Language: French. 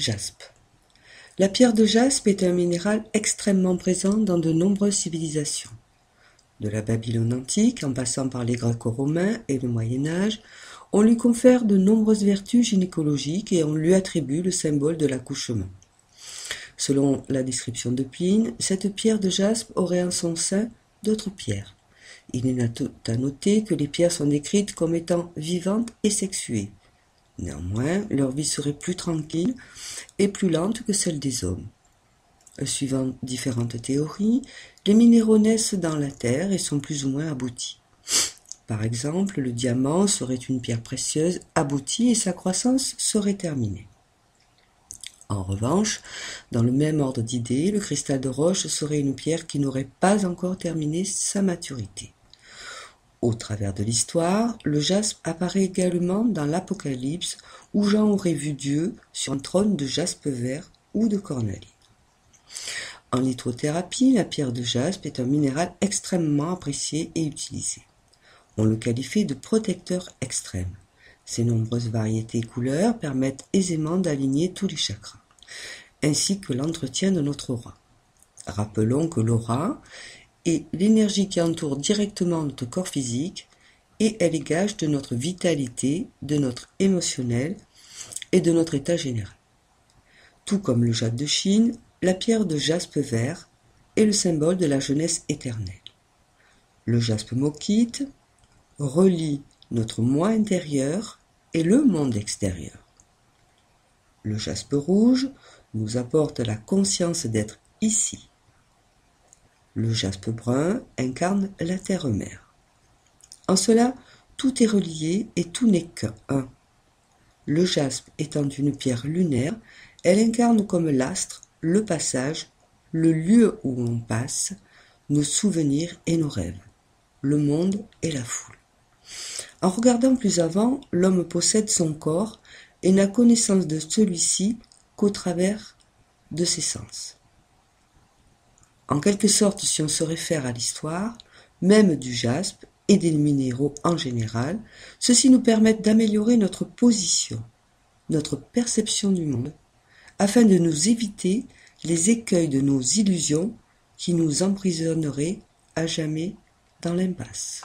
Jaspe. La pierre de jaspe est un minéral extrêmement présent dans de nombreuses civilisations. De la Babylone antique, en passant par les Greco-romains et le Moyen-Âge, on lui confère de nombreuses vertus gynécologiques et on lui attribue le symbole de l'accouchement. Selon la description de Pline, cette pierre de jaspe aurait en son sein d'autres pierres. Il est à noter que les pierres sont décrites comme étant vivantes et sexuées. Néanmoins, leur vie serait plus tranquille et plus lente que celle des hommes. Suivant différentes théories, les minéraux naissent dans la terre et sont plus ou moins aboutis. Par exemple, le diamant serait une pierre précieuse aboutie et sa croissance serait terminée. En revanche, dans le même ordre d'idées, le cristal de roche serait une pierre qui n'aurait pas encore terminé sa maturité. Au travers de l'histoire, le jaspe apparaît également dans l'Apocalypse où Jean aurait vu Dieu sur un trône de jaspe vert ou de cornaline. En lithothérapie, la pierre de jaspe est un minéral extrêmement apprécié et utilisé. On le qualifie de protecteur extrême. Ses nombreuses variétés et couleurs permettent aisément d'aligner tous les chakras, ainsi que l'entretien de notre aura. Rappelons que l'aura est l'énergie qui entoure directement notre corps physique et elle est gage de notre vitalité, de notre émotionnel et de notre état général. Tout comme le jade de Chine, la pierre de jaspe vert est le symbole de la jeunesse éternelle. Le jaspe mokite relie notre moi intérieur et le monde extérieur. Le jaspe rouge nous apporte la conscience d'être ici. Le jaspe brun incarne la terre-mère. En cela, tout est relié et tout n'est qu'un. Le jaspe étant une pierre lunaire, elle incarne comme l'astre, le passage, le lieu où on passe, nos souvenirs et nos rêves, le monde et la foule. En regardant plus avant, l'homme possède son corps et n'a connaissance de celui-ci qu'au travers de ses sens. En quelque sorte, si on se réfère à l'histoire, même du jaspe et des minéraux en général, ceux-ci nous permettent d'améliorer notre position, notre perception du monde, afin de nous éviter les écueils de nos illusions qui nous emprisonneraient à jamais dans l'impasse.